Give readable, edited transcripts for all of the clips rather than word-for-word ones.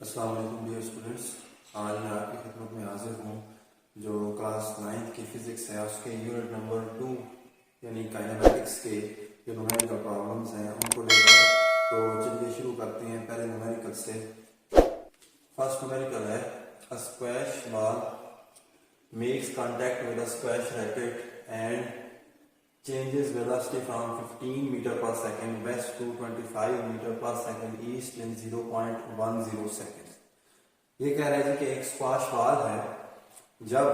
अस्सलाम वालेकुम dear students. आज मैं आपकी खिदमत में हाजिर हूँ। जो क्लास 9th की फिजिक्स है उसके यूनिट नंबर 2 यानी काइनेमेटिक्स के जो न्यूमेरिकल प्रॉब्लम्स हैं उनको लेकर। तो चलिए शुरू करते हैं पहले न्यूमेरिकल से। फर्स्ट न्यूमेरिकल है a squash ball makes contact with a squash racket and changes velocity from 15 meter per second west to 25 meter per second east in 0.10 seconds। ये कह रहा है कि एक स्क्वाश बॉल है, जब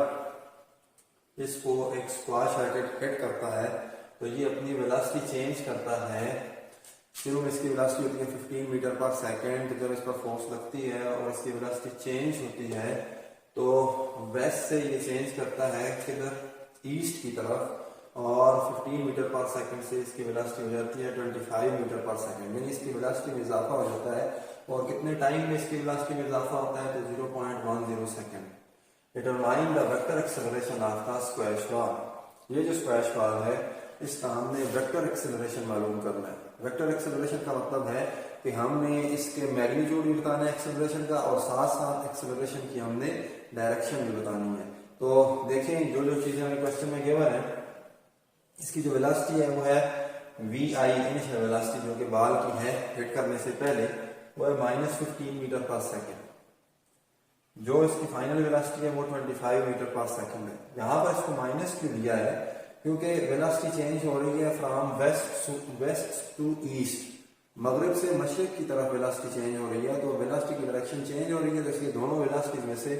इसको एक स्क्वाश रैकेट हिट करता है तो ये अपनी वेलोसिटी चेंज करता है। शुरू में इसकी वेलोसिटी होती है 15 मीटर पर सेकेंड, तो जब इस पर फोर्स लगती है और इसकी वेलोसिटी चेंज होती है तो वेस्ट से ये चेंज करता है किधर, ईस्ट की तरफ, और 15 मीटर पर सेकंड से इसकी वेलोसिटी हो जाती है 25 मीटर पर सेकंड, यानी इसकी वेलोसिटी में इजाफा हो जाता है। और कितने टाइम में इसकी वेलोसिटी में इजाफा होता है तो 0.10 second. Determine the vector acceleration of the squash ball. ये जो स्क्वैश बॉल है इसका हमने वेक्टर एक्सेलरेशन मालूम करना है। वेक्टर एक्सेलरेशन का मतलब है कि हमने इसके मैग्नीट्यूड भी बताना है एक्सेलरेशन का, और साथ साथ एक्सेलरेशन की हमने डायरेक्शन भी बतानी है। तो देखें जो जो चीजें हमें क्वेश्चन में गिवन है, इसकी जो वेलोसिटी है वो है vi इनिशियल वेलोसिटी, जो कि बॉल की है हिट करने से पहले, वो है -15 मीटर पर सेकंड। जो इसकी फाइनल वेलोसिटी है वो 25 मीटर पर सेकंड है। यहाँ पर इसको माइनस क्यों दिया है, क्योंकि वेलोसिटी चेंज हो रही है फ्रॉम वेस्ट टू ईस्ट, मगरिब से मशरिक की तरफ वेलोसिटी चेंज हो रही है। तो वेलोसिटी की डायरेक्शन चेंज हो रही है, तो इसलिए दोनों वेलोसिटी में से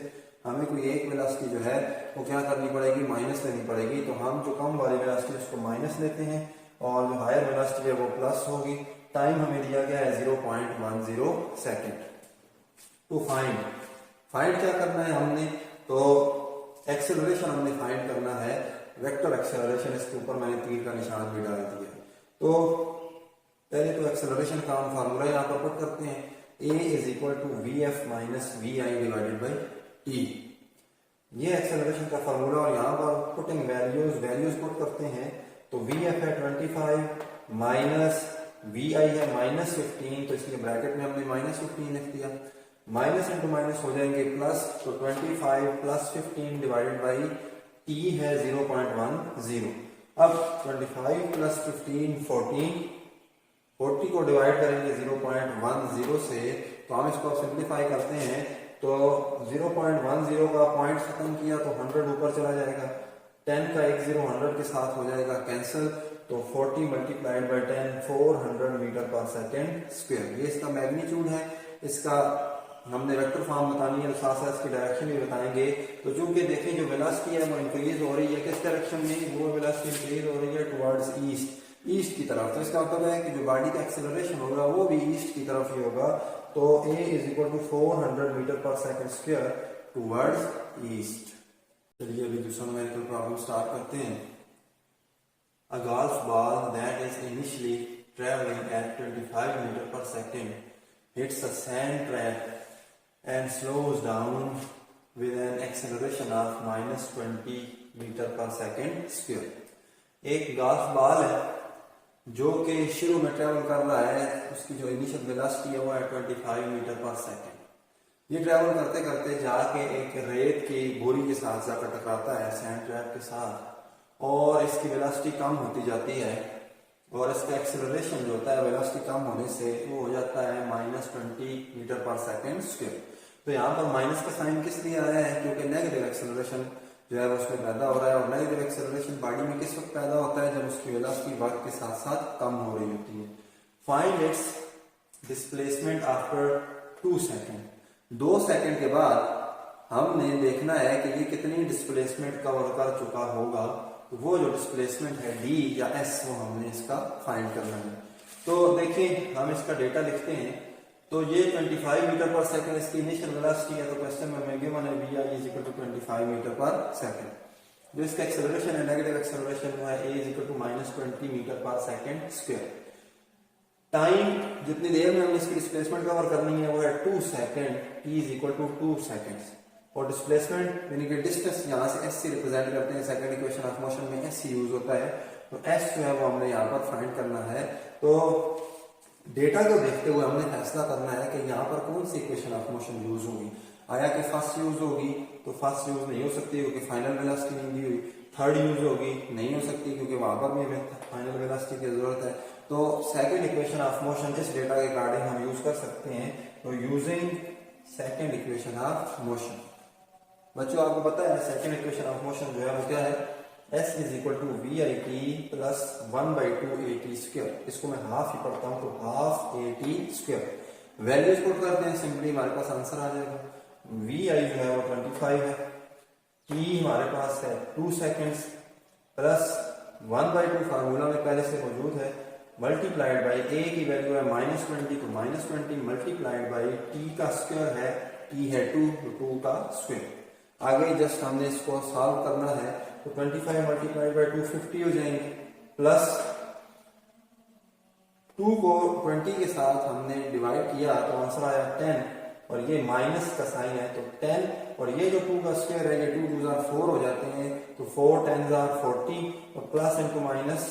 हमें कोई एक वेलोसिटी जो है वो क्या करनी पड़ेगी, माइनस लेनी पड़ेगी। तो हम जो कम वाली वेलोसिटी है उसको माइनस लेते हैं और जो हायर वेलोसिटी है वो प्लस होगी। टाइम हमें दिया गया है 0.10 सेकेंड। तो फाइंड क्या करना है हमने, तो एक्सेलरेशन हमने फाइंड करना है, वेक्टर एक्सेलरेशन। इसके ऊपर मैंने तीर का निशान भी डाल दिया। तो पहले तो एक्सेलरेशन का हम फार्मूला यहाँ पर पुट करते हैं, a is equal to vf minus vi divided by t। ये एक्सेलरेशन का फार्मूला, और यहाँ पर पुटिंग वैल्यूज पुट करते हैं। तो vf है 25 माइनस vi है -15, तो इसलिए ब्रैकेट में हमने -15 लिख दिया। माइनस इंटू माइनस हो जाएंगे प्लस, तो 25 प्लस 15 डिवाइडेड बाई t है 0.10। अब 25 प्लस 15 40 को डिवाइड करेंगे 0.10 से, तो हम इसको सिंप्लीफाई करते हैं। तो 0.10 का पॉइंट खत्म किया तो 100 ऊपर चला जाएगा, 10 का एक 0 100 के साथ हो जाएगा कैंसिल। तो 40 मल्टीप्लाइड बाई 10 400 मीटर पर सेकेंड स्क्वायर। ये इसका मैग्नीट्यूड है। इसका हमने वेक्टर फॉर्म बतानी है, साथ साथ इसकी डायरेक्शन भी बताएंगे। तो चूंकि देखें जो वेलोसिटी है वो इंक्रीज हो रही है, किस डायरेक्शन में, वो वेलोसिटी इंक्रीज हो रही है टुवर्ड्स ईस्ट की तरफ। तो इसका मतलब है कि जो बॉडी का एक्सेलरेशन होगा वो भी ईस्ट की तरफ ही होगा। तो a is equal to 400 metre per second square towards east. चलिए अभी दूसरा न्यूमेरिकल प्रॉब्लम स्टार्ट करते हैं। A golf ball that is initially travelling at 25 metre per second hits a sand trap and slows down with an acceleration of -20 metre per second square. एक golf ball है जो कि शुरू में travel कर रहा है, उसकी जो इनिशियल वेलोसिटी है वो है 25 मीटर पर सेकंड। ये ट्रेवल करते करते जाके एक रेत की बोरी के साथ जाकर टकराता है, सैंड ट्रैप के साथ, और इसकी वेलोसिटी कम होती जाती है और इसका एक्सेलरेशन जो होता है वेलोसिटी कम होने से वो हो जाता है -20 मीटर पर सेकंड स्क्वायर। तो यहाँ पर माइनस का साइन किस लिए आया है, क्योंकि नेगेटिव एक्सेलरेशन जो है उसमें पैदा हो रहा है। और नेगेटिव एक्सेलरेशन बॉडी में किस वक्त पैदा होता है, जब उसकी वेलोसिटी वक्त के साथ साथ कम हो रही होती है। Find its displacement after 2 second. 2 second के बाद हमने देखना है कि ये कितनी डिस्प्लेसमेंट कवर कर चुका होगा। तो वो जो डिस्प्लेसमेंट है d या s, वो हमने इसका फाइंड करना है। तो देखिए हम इसका डेटा लिखते हैं। तो ये 25 मीटर पर सेकंड इसकी इनिशियल वेलोसिटी है। तो क्वेश्चन में हमें गिवन है vi is equal to 25 metre per second. जो इसका एक्सेलरेशन है, नेगेटिव एक्सेलरेशन, वो है a is equal to -20 metre per second square. Time जितनी देर में हमने इसकी डिस्प्लेसमेंट कवर करनी है वो है 2 second, t is equal to 2 seconds. और डिस्प्लेसमेंट यानी कि डिस्टेंस यहाँ से s से रिप्रेजेंट करते हैं, सेकंड इक्वेशन ऑफ मोशन में s यूज होता है। तो s जो है वो हमने यहाँ पर फाइंड करना है। तो डेटा को देखते हुए हमने फैसला करना है कि यहाँ पर कौन सी इक्वेशन ऑफ मोशन यूज होगी। आया कि फर्स्ट यूज होगी, तो फर्स्ट यूज नहीं हो सकती क्योंकि फाइनल वेलोसिटी नहीं दी हुई। थर्ड यूज होगी, नहीं हो सकती क्योंकि वहां पर भी हमें फाइनल वेलोसिटी की जरूरत है। तो सेकंड इक्वेशन ऑफ मोशन इस डेटा के रिगार्डिंग हम यूज कर सकते हैं। तो using second equation of motion, बच्चों आपको पता है सेकंड इक्वेशन ऑफ मोशन जो है वो क्या है, S is equal to V I T plus 1/2 AT square. इसको मैं हाफ ही पढ़ता हूँ, तो half AT square. Values put करते हैं, सिंपली हमारे पास आंसर आ जाएगा। वी आई जो है वो 25 है, टी हमारे पास है 2 सेकेंड्स, प्लस 1/2 फार्मूला में पहले से मौजूद है, मल्टीप्लाइड बाई ए की वैल्यू है -20, तो -20 मल्टीप्लाइड बाई टी का स्क्वायर है, टी है 2, तो 2 का स्क्वायर। आगे जस्ट हमने इसको सॉल्व करना है, तो 25 मल्टीप्लाइड बाई 2 50 हो जाएंगे, प्लस 2 को 20 के साथ हमने डिवाइड किया तो आंसर आया 10, और ये माइनस का साइन है तो 10, और ये जो 2 का स्क्वायर है ये 2 2 4 हो जाते हैं, तो 4 10 40, और प्लस इंटू माइनस,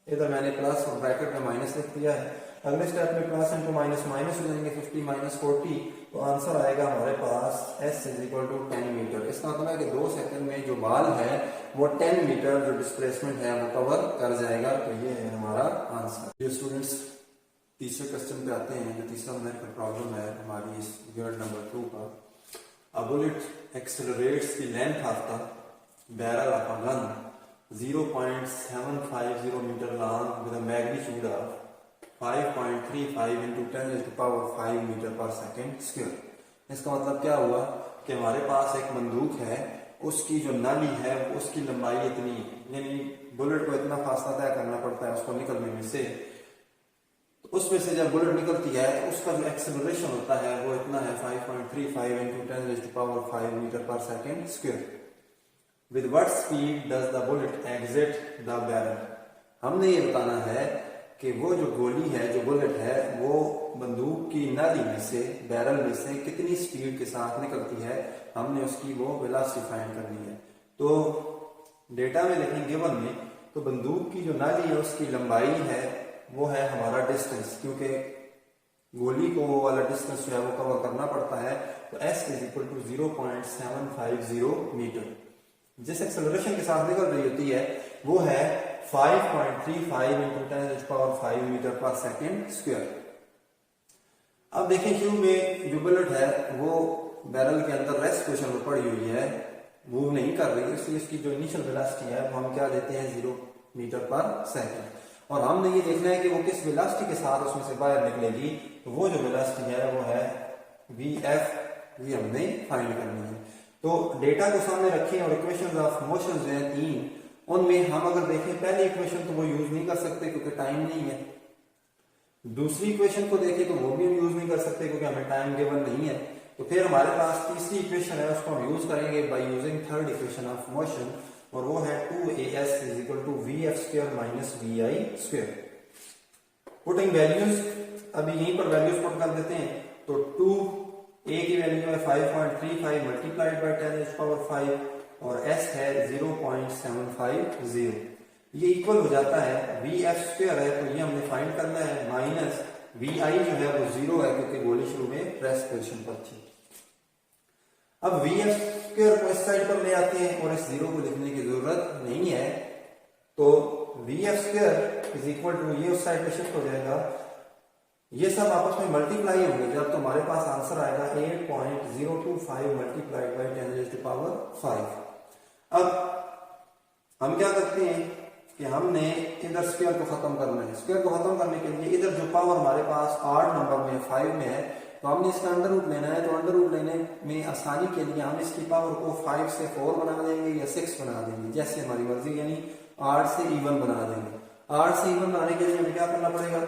इधर मैंने प्लस और ब्रैकेट में माइनस लिख दिया है। अगले स्टेप में प्लस इंटू माइनस माइनस हो जाएंगे, 50 माइनस 40, तो आंसर आएगा हमारे पास S is equal to 10 metre. इसका मतलब है कि 2 सेकंड में जो बाल है वो 10 मीटर जो डिस्प्लेसमेंट है वो कवर कर जाएगा। तो ये है हमारा आंसर। ये स्टूडेंट्स तीसरे क्वेश्चन पे आते हैं। जो तीसरा नंबर का प्रॉब्लम है हमारी इस यूनिट नंबर 2 का। A bullet accelerates the length of the barrel of a gun 0.750 meter long with a magnitude of 5.35 into 10 to the power 5 metre पर सेकेंड स्क्वायर। इसका मतलब क्या हुआ कि हमारे पास एक बंदूक है, उसकी जो नाली है उसकी लंबाई इतनी, यानी बुलेट को इतना फासला तय करना पड़ता है उसको निकलने में से, तो उसमें से जब बुलेट निकलती है तो उसका जो एक्सेलरेशन होता है वो इतना है 5.35 into 10 to the power 5 metre पर second square. With what speed does the bullet exit the barrel? हमने ये बताना है कि वो जो गोली है, जो बुलेट है, वो बंदूक की नाली में से, बैरल में से कितनी स्पीड के साथ निकलती है, हमने उसकी वो वेलोसिटी फाइंड करनी है। तो डेटा में देखें गिवन में, तो बंदूक की जो नाली है उसकी लंबाई है वो है हमारा डिस्टेंस, क्योंकि गोली को वो वाला डिस्टेंस जो है वो कवर करना पड़ता है। तो S is equal to 0.750 metre. जिस एक्सेलरेशन के साथ निकल रही होती है वो है 5.35 into 10 to the power 5 metre पर सेकेंड स्क्वायर। अब देखें क्यों में जो बुलेट है वो बैरल के अंदर रेस्ट पोजीशन में पड़ी हुई है, मूव नहीं कर रही, इसलिए इसकी जो इनिशियल वेलोसिटी है वो हम क्या देते हैं 0 मीटर पर सेकेंड। और हमने ये देखना है कि वो किस वेलोसिटी के साथ उसमें से बाहर निकलेगी, तो वो जो वेलोसिटी है वो है VF, ये हमने फाइंड करनी है। तो डेटा को सामने रखें और इक्वेशंस ऑफ मोशन जो है 3, उनमें हम अगर देखें पहली इक्वेशन तो वो यूज नहीं कर सकते क्योंकि टाइम नहीं है, दूसरी इक्वेशन को देखें तो वो भी हम यूज नहीं कर सकते क्योंकि हमें टाइम गिवन नहीं है। तो फिर हमारे पास तीसरी इक्वेशन है उसको हम यूज करेंगे by using third equation of motion, और वो है 2AS is equal to VF square minus VI square. Putting values, अभी यहीं पर वैल्यूज पुट कर देते हैं। तो 2A की वैल्यू है 5.35 multiplied by 10 to the power 5, और S है 0.750। ये इक्वल हो जाता है VF स्क्वायर है, तो ये हमने फाइंड करना है, माइनस VI जो है वो 0 है क्योंकि गोली शुरू में रेस्ट पोजीशन पर थी। अब VF स्क्वायर को इस साइड पर ले आते हैं और इस 0 को लिखने की जरूरत नहीं है, तो VF square is equal to, ये उस साइड पे शिफ्ट हो जाएगा, ये सब आपस में मल्टीप्लाई होंगे जब तो हमारे पास आंसर आएगा 8.025 multiplied by 10 to the power 5। अब हम क्या करते हैं कि हमने इधर स्क्वायर को खत्म करना है। स्क्वायर को खत्म करने के लिए इधर जो पावर हमारे पास 8 नंबर में 5 में है, तो हमने इसका अंडर रूट लेना है। तो अंडर रूट लेने में आसानी के लिए हम इसकी पावर को 5 से 4 बना देंगे या 6 बना देंगे, जैसे हमारी मर्जी, यानी 8 से इवन बना देंगे। 8 से इवन बनाने के लिए हमें क्या करना पड़ेगा,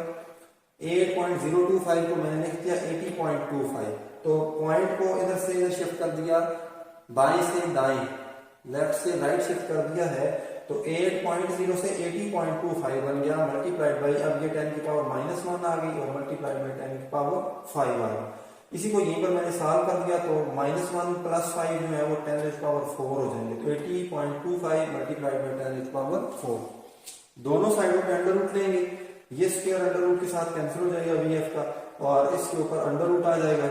8.025 को मैंने लिख दिया 80.25, तो पॉइंट को इधर से इधर शिफ्ट कर दिया, बाएं से दाएं, लेफ्ट से राइट शिफ्ट कर दिया है, तो 8.0 से 80.25 बन गया, मल्टीप्लाइड बाई, अब ये 10 की पावर -1 आ गई और मल्टीप्लाइड बाई 10 की पावर 5 आ गई। इसी को यहीं पर मैंने सॉल्व कर दिया, तो -1 + 5 जो है वो 10 की पावर 4 हो जाएंगे, तो 80.25 मल्टीप्लाइड बाई 10 की पावर 4। दोनों साइडों पे अंडर रूट लेंगे, ये स्क्वायर अंडर रूट के साथ कैंसिल हो जाएगा वी एफ का, और इसके ऊपर अंडर रूट आ जाएगा।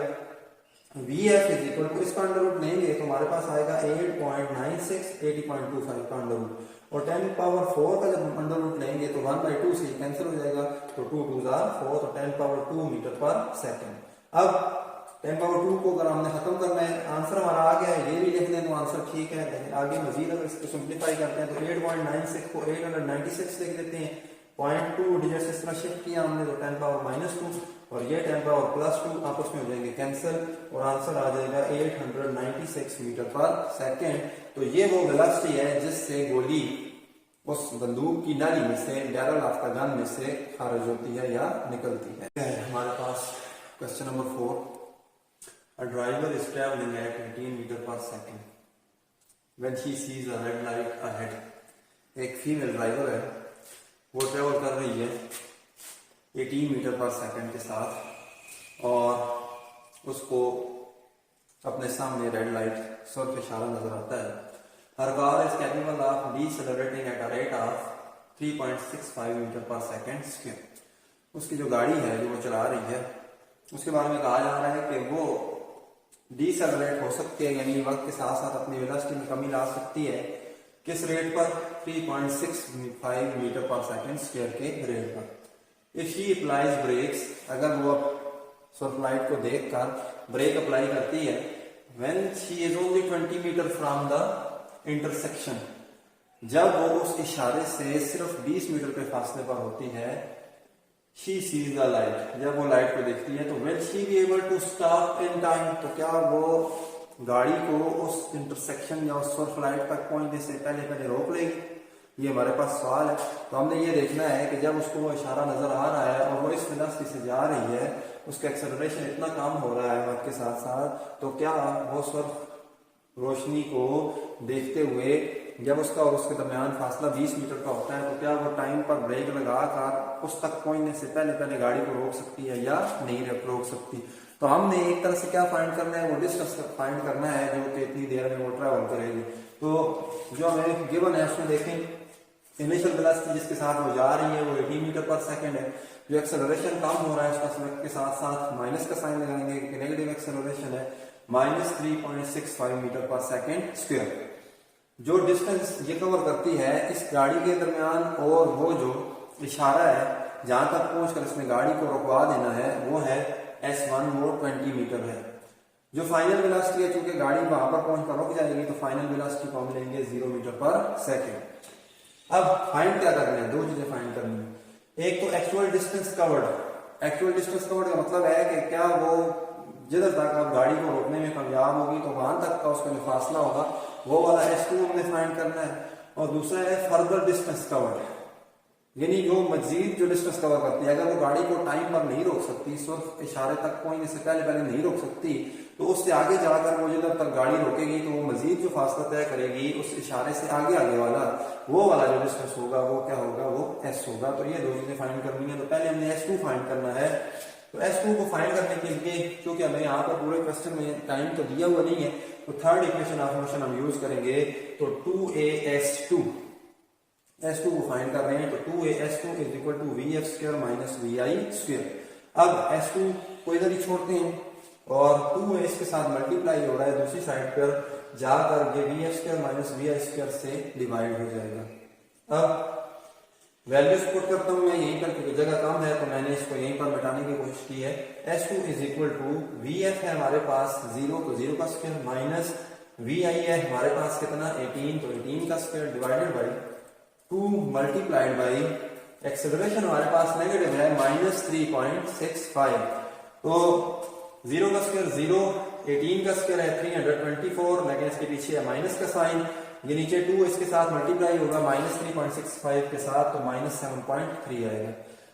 V F is equal to, इसका अंडर रूट लेंगे तो हमारे पास आएगा 8.96 80.25 का अंडर रूट, और 10 पावर 4 का जब अंडर रूट लेंगे तो 1/2 से कैंसिल हो जाएगा, तो 2 2 4, तो 10 पावर 2 मीटर पर सेकेंड। अब 10 पावर 2 को अगर हमने खत्म करना है, आंसर हमारा आ गया है, ये भी लिख दें तो आंसर ठीक है। लेकिन आगे मजीद अगर इसको सिंप्लीफाई करते हैं तो 8.96 को 896 लिख देते हैं, 0.2 डिजिट्स इस तरह शिफ्ट किया हमने, तो 10 पावर -2 और ये 10 पावर +2 आपस में हो जाएंगे कैंसिल, और आंसर आ जाएगा 896 मीटर पर सेकेंड। तो ये वो वेलोसिटी है जिससे गोली उस बंदूक की नाली में से, बैरल ऑफ द गन में से खारिज होती है या निकलती है। हमारे पास question number 4, a driver is traveling at 18 meter per second when she sees a red light ahead। एक फीमेल ड्राइवर है, वो ट्रेवल कर रही है 18 मीटर पर सेकंड के साथ, और उसको अपने सामने रेड लाइट सर पे इशारा नजर आता है। Her car is capable of decelerating at a rate of 3.65 metre per second square. उसकी जो गाड़ी है जो वो चला रही है, उसके बारे में कहा जा रहा है कि वो डीसेलरेट हो सकती है, यानी वक्त के साथ साथ अपनी वेलोसिटी में कमी ला सकती है। किस रेट पर? 3.65 मीटर पर सेकंड स्क्वायर के रेट पर। इफ शी अप्लाइज ब्रेक्स, अगर वो सर्फ लाइट को देखकर ब्रेक अप्लाई करती है, when she is only 20 metre from the intersection, जब वो उस इशारे से सिर्फ 20 मीटर के फासले पर होती है, शी सीज द लाइट, जब वो लाइट को देखती है, तो will she be able to stop in time, तो क्या वो गाड़ी को उस इंटरसेक्शन या उस सर्फ लाइट तक पहुंचने से पहले रोक लेगी? ये हमारे पास सवाल है। तो हमने ये देखना है कि जब उसको वो इशारा नजर आ रहा है और वो इस वेलोसिटी से जा रही है, उसका एक्सेलरेशन इतना कम हो रहा है वक्त के साथ साथ, तो क्या वो सर्फ रोशनी को देखते हुए जब उसका और उसके दरमियान फासला 20 मीटर का होता है, तो क्या वो टाइम पर ब्रेक लगाकर उस तक पहुंचने से पहले गाड़ी को रोक सकती है या नहीं रोक सकती? तो हमने एक तरह से क्या फाइंड करना है, वो डिस्टेंस फाइंड करना है जो कि इतनी देर में वो ट्रैवल करेगी। तो जो हमें गिवन है उसमें देखें, इनिशियल वेलोसिटी जिसके साथ वो जा रही है वो 18 मीटर पर सेकंड है। जो एक्सेलरेशन कम हो रहा है उसका वक्त के साथ साथ माइनस का साइन लगाएंगे कि नेगेटिव एक्सेलरेशन है, -3.65 मीटर पर सेकंड स्क्वायर। जो डिस्टेंस ये कवर करती है इस गाड़ी के दरमियान और वो जो इशारा है जहां तक पहुंचकर इसमें गाड़ी को रुकवा देना है, वो है S1, वो 20 मीटर है। जो फाइनल वेलोसिटी है, चूंकि गाड़ी वहां पर पहुंचकर रुक जाएगी, तो फाइनल वेलोसिटी को हम लेंगे 0 मीटर पर सेकंड। अब फाइंड क्या करना है, दो चीजें फाइंड करनी है। एक तो actual distance covered. Actual distance covered का मतलब है कि क्या वो जिधर तक आप गाड़ी को रोकने में कामयाब होगी तो वहां तक का उसका जो फासला होगा वो वाला S2 हमने फाइंड करना है। और दूसरा है फर्दर डिस्टेंस कवर्ड, यानी जो मजीद जो डिस्टेंस कवर करती है। अगर वो गाड़ी को टाइम पर नहीं रोक सकती, सिर्फ इशारे तक पहुंचने से पहले नहीं रोक सकती, तो उससे आगे जाकर वो जिधर तक गाड़ी रोकेगी तो वो मजीद जो फासला तय करेगी उस इशारे से आगे वाला, वो वाला जो डिस्टेंस होगा वो क्या होगा, वो S होगा। तो ये दो चीजें फाइंड करनी है। तो पहले हमने S2 फाइंड करना है। तो S2 को फाइंड करने के लिए, क्योंकि हमें यहाँ पर पूरे क्वेश्चन में टाइम तो दिया हुआ नहीं है, तो थर्ड इक्वेशन ऑफ मोशन हम यूज करेंगे। तो 2AS2 S2 को फाइंड कर रहे हैं, तो 2AS2 is equal to VF square minus VI square. अब S2 को इधर ही छोड़ते हैं और 2 इसके साथ मल्टीप्लाई हो रहा है दूसरी साइड पर जाकर, ये VF square minus VI square से डिवाइड हो जाएगा। अब वैल्यूज पुट करता हूं मैं यहीं पर, क्योंकि जगह कम है तो मैंने इसको यहीं पर मिटाने की कोशिश की है। S2 is equal to VF है हमारे पास 0, तो 0 का स्क्वायर माइनस VI है हमारे पास कितना 18, तो 18 का square divided by 2 multiplied by acceleration हमारे पास नेगेटिव है -3.65, तो 0 का स्क्वायर 0, 18 का स्क्वायर है 324, लेकिन इसके पीछे है माइनस का साइन, ये नीचे 2 इसके साथ मल्टीप्लाई होगा -3.65 के साथ, तो -7.3 आएगा।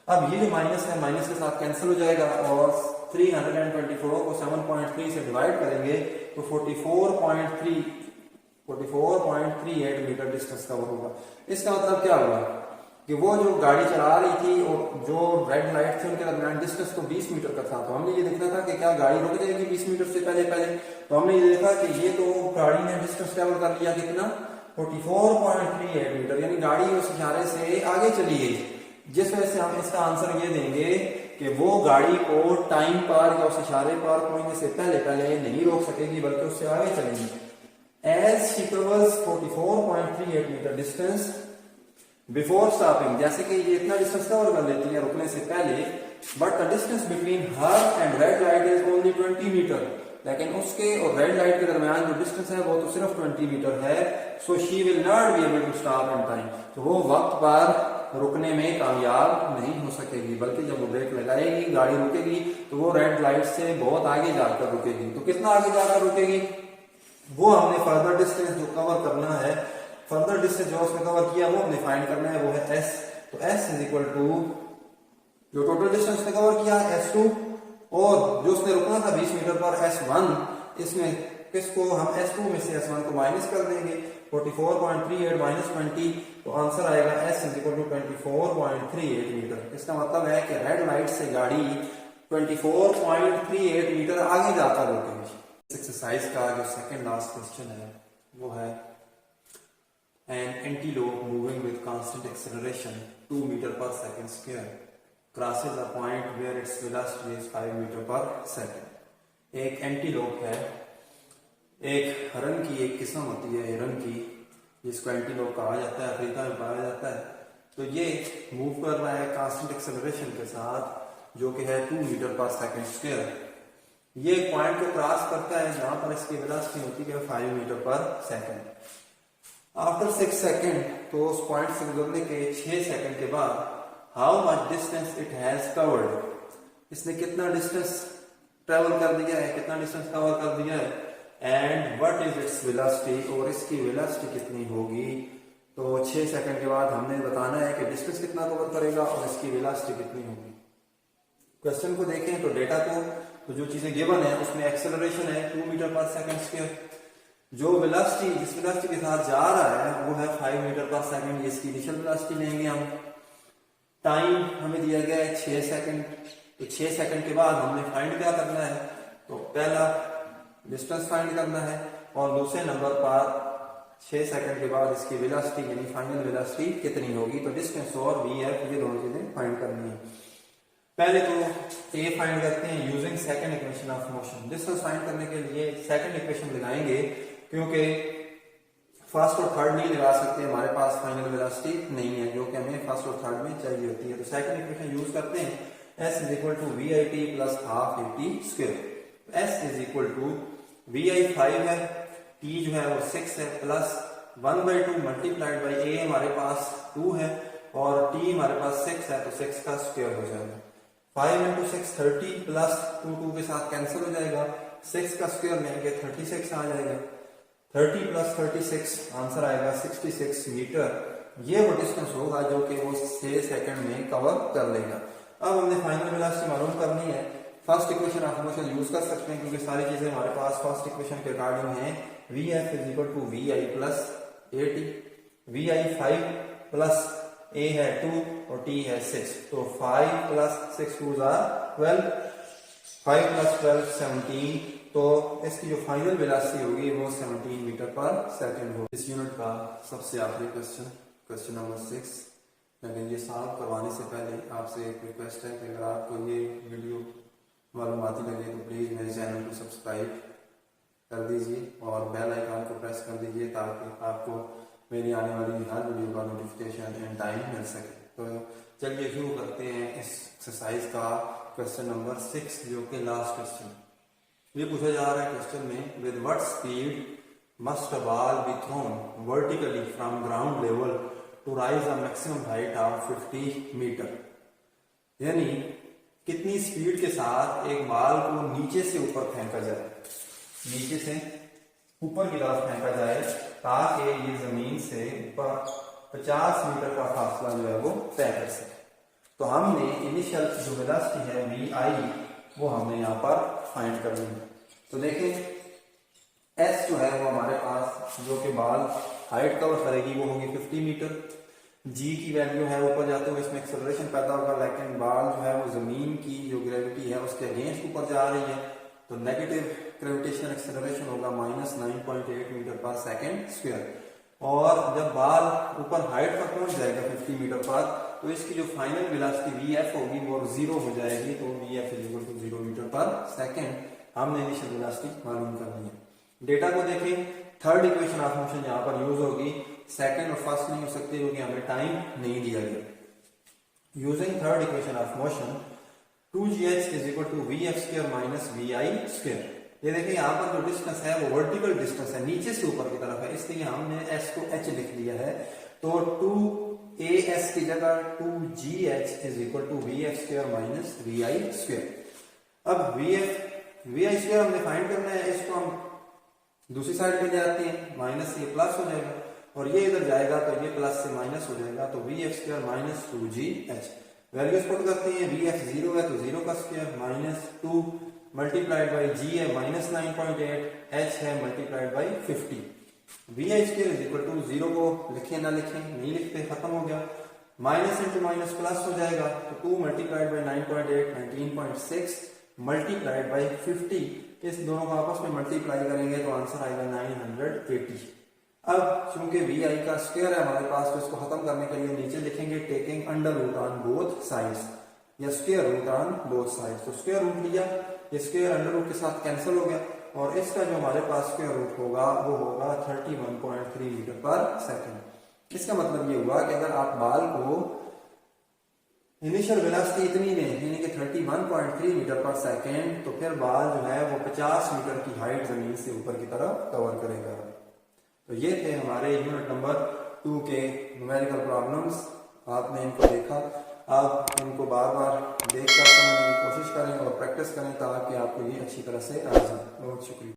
अब ये जो माइनस है माइनस के साथ कैंसिल हो जाएगा और 324 को 7.3 से डिवाइड करेंगे तो 44.38 मीटर डिस्टेंस कवर होगा। इसका मतलब क्या हुआ कि वो जो गाड़ी चला रही थी और जो रेड लाइट थी उनके दरमियान डिस्टेंस तो 20 मीटर का था। तो हमने ये देखना था कि क्या गाड़ी रुक जाएगी 20 मीटर से पहले। तो हमने ये देखा कि ये तो गाड़ी ने डिस्टेंस ट्रेवल कर लिया कितना 44.38 मीटर, यानी गाड़ी उस इशारे से आगे चली गई। जिस वजह से हम इसका आंसर ये देंगे कि वो गाड़ी को टाइम पर या उस इशारे पर पहुंचने से पहले पहले नहीं रोक सकेगी बल्कि उससे आगे चलेगी। As she covers 44.38 metre distance before stopping, जैसे कि ये इतना डिस्टेंस कवर कर लेती है रुकने से पहले, but the distance between her and red light is only 20 metre, लेकिन उसके और रेड लाइट के दरमियान जो डिस्टेंस है वो तो सिर्फ 20 मीटर है। So she will not be able to stop in time, तो वो वक्त पर रुकने में कामयाब नहीं हो सकेगी, बल्कि जब वो ब्रेक लगाएगी गाड़ी रुकेगी तो वो रेड लाइट से बहुत आगे जाकर रुकेगी। तो कितना आगे जाकर रुकेगी वो हमने फर्दर डिस्टेंस जो कवर करना है, फर्दर डिस्टेंस जो उसने कवर किया वो हमने फाइंड करना है, वो है एस। तो एस इज इक्वल टू जो टोटल डिस्टेंस उसने कवर किया S2 और जो उसने रुकना था 20 मीटर पर S1, इसमें किसको हम S2 में से S1 को माइनस कर देंगे, 44.38 माइनस 20, तो आंसर आएगा S is equal to 24.38 metre. इसका मतलब है कि रेड लाइट से गाड़ी 24.38 मीटर आगे जाकर रुकेगी। एक्सरसाइज का जो सेकंड लास्ट क्वेश्चन है वो है an antelope moving with constant acceleration 2 meter per second square crosses a point where its velocity is 5 meter per second। एक एंटीलोप है, एक हरण की एक किस्म होती है हिरन की जिसको एंटीलोप कहा जाता है, अफ्रीका में पाया जाता है। तो ये मूव कर रहा है कांस्टेंट एक्सेलरेशन के साथ जो कि है 2 मीटर पर सेकंड स्क्वायर। ये एक पॉइंट को क्रॉस करता है जहां पर इसकी वेलोसिटी होती है 5 metre per second. After 6 second, तो उस पॉइंट से गुजरने के 6 सेकंड के बाद how much distance it has covered, इसने कितना डिस्टेंस ट्रेवल कर दिया है, कितना डिस्टेंस कवर कर दिया है, and what is its velocity, और इसकी वेलोसिटी कितनी होगी। तो 6 सेकंड के बाद हमने बताना है कि डिस्टेंस कितना कवर करेगा और इसकी वेलोसिटी कितनी होगी। क्वेश्चन को देखें तो डेटा को, तो जो चीजें गिवन है उसमें एक्सेलरेशन है 2 मीटर पर सेकंड स्क्वायर, जो वेलोसिटी जिस वेलोसिटी के साथ जा रहा है वो है 5 मीटर पर सेकंड, इसकी इनिशियल वेलोसिटी लेंगे हम। टाइम हमें दिया गया है 6 सेकंड, तो 6 सेकंड के बाद हमने फाइंड क्या करना है, तो पहला डिस्टेंस फाइंड करना है और दूसरे नंबर पर 6 सेकंड के बाद इसकी वेलोसिटी यानी फाइनल वेलोसिटी कितनी होगी। तो डिस्टेंस और VF ये दोनों चीजें फाइंड करनी है। पहले तो ए फाइंड करते हैं using second equation of motion. Distance find करने के लिए सेकंड इक्वेशन लगाएंगे क्योंकि फर्स्ट और थर्ड नहीं लगा सकते, हमारे पास फाइनल वेलोसिटी नहीं है जो कि हमें फर्स्ट और थर्ड में चाहिए होती है। तो सेकंड इक्वेशन यूज करते हैं, S is equal to VIT plus half AT square. S is equal to VI 5 है, T जो है वो 6 है, प्लस 1/2 मल्टीप्लाइड बाई A हमारे पास 2 है और T हमारे पास 6 है, तो 6 का स्क्वायर हो जाएगा। 5 इंटू 6 30 प्लस 2 के साथ कैंसिल हो जाएगा, 6 का स्क्वायर लेंगे 36 आ जाएगा, 30 प्लस 36 आंसर आएगा 66 मीटर। ये वो डिस्टेंस होगा जो कि वो 6 सेकंड में कवर कर लेगा। अब हमने फाइनल वेलोसिटी मालूम करनी है, first equation of motion use कर सकते हैं क्योंकि सारी चीजें हमारे पास फर्स्ट इक्वेशन के अकॉर्डिंग है। VF is equal to VI plus AT, VI 5 plus A है 2 और T है 6, तो 5 प्लस 6 2 आर 12, 5 प्लस 12 17, तो इसकी जो फाइनल वेलोसिटी होगी वो 17 मीटर पर सेकंड होगी। इस यूनिट का सबसे आखिरी क्वेश्चन, क्वेश्चन नंबर 6। लेकिन ये सॉल्व करवाने से पहले आपसे एक रिक्वेस्ट है कि अगर आपको ये वीडियो मालूमाती लगे तो प्लीज़ मेरे चैनल को सब्सक्राइब कर दीजिए और बेल आइकन को प्रेस कर दीजिए ताकि आपको मेरी आने वाली हर वीडियो का नोटिफिकेशन एंड टाइम मिल सके। तो चलिए शुरू करते हैं इस एक्सरसाइज का क्वेश्चन नंबर 6 जो कि लास्ट क्वेश्चन। ये पूछा जा रहा है क्वेश्चन में, with what speed must a ball be thrown vertically from ground level to rise a maximum height of 50 metre, यानी कितनी स्पीड के साथ एक बॉल को नीचे से ऊपर फेंका जाए, नीचे से ऊपर की तरफ फेंका जाए ताकि ये जमीन से ऊपर 50 मीटर का फासला जो है वो तय कर सके। तो हमने इनिशियल जो वेलोसिटी है VI वो हमने यहाँ पर फाइंड करनी है। तो देखें S जो है वो हमारे पास जो कि बॉल हाइट कवर करेगी वो होगी 50 मीटर। G की वैल्यू है ऊपर जाते हुए इसमें एक्सेलरेशन पैदा होगा, लेकिन बॉल जो है वो जमीन की जो ग्रेविटी है उसके अगेंस्ट ऊपर जा रही है, तो नेगेटिव ग्रेविटेशनल एक्सेलरेशन होगा -9.8 मीटर पर सेकंड स्क्वायर। और जब बॉल ऊपर हाइट पर पहुंच जाएगा 50 मीटर पर तो इसकी जो फाइनल वेलोसिटी VF होगी वो 0 हो जाएगी। तो VF = 0 मीटर पर सेकेंड हमने इनिशियल वेलोसिटी मालूम करनी है। डेटा को देखें, थर्ड इक्वेशन ऑफ मोशन यहाँ पर यूज होगी, सेकेंड और फर्स्ट नहीं हो सकती क्योंकि हमें टाइम नहीं दिया गया। Using third equation of motion 2gh = VF² - VI²। ये देखिए यहाँ पर जो डिस्टेंस है वो वर्टिकल डिस्टेंस है, नीचे से ऊपर की तरफ है, इसलिए हमने s को h लिख दिया है। तो 2as की जगह 2gh = VF² - VI²। अब VI² हमने फाइंड करना है, इसको हम दूसरी साइड पे ले आते हैं, माइनस ये प्लस हो जाएगा और ये इधर जाएगा तो ये प्लस से माइनस हो जाएगा। तो VF² - 2gh वैल्यूज पुट करते हैं। VF 0 है तो 0 का square minus 2 multiplied by g है -9.8, h है मल्टीप्लाइड बाई 50। VI² = 0 को लिखें ना लिखें, नहीं लिखते, खत्म हो गया। माइनस इंटू माइनस प्लस हो जाएगा तो 2 मल्टीप्लाइड बाई 9.8 19.6 मल्टीप्लाइड बाई 50, इस दोनों को आपस में मल्टीप्लाई करेंगे तो आंसर आएगा 980। अब चूंकि VI का स्क्वायर है हमारे पास, तो इसको खत्म करने के लिए नीचे लिखेंगे taking under root on both sides या square root on both sides. तो स्क्वायर रूट लिया, ये स्क्वायर अंडर रूट के साथ कैंसिल हो गया और इसका जो हमारे पास स्क्वायर रूट होगा वो होगा 31.3 मीटर पर सेकेंड। इसका मतलब ये हुआ कि अगर आप बाल को इनिशियल वेलोसिटी इतनी दें यानी कि 31.3 मीटर पर सेकेंड, तो फिर बाल जो है वो 50 मीटर की हाइट जमीन से ऊपर की तरफ कवर करेगा। तो ये थे हमारे यूनिट नंबर 2 के न्यूमेरिकल प्रॉब्लम्स। आपने इनको देखा, आप इनको बार बार देखकर समझने की कोशिश करें और प्रैक्टिस करें ताकि आपको ये अच्छी तरह से आ जाए। बहुत शुक्रिया।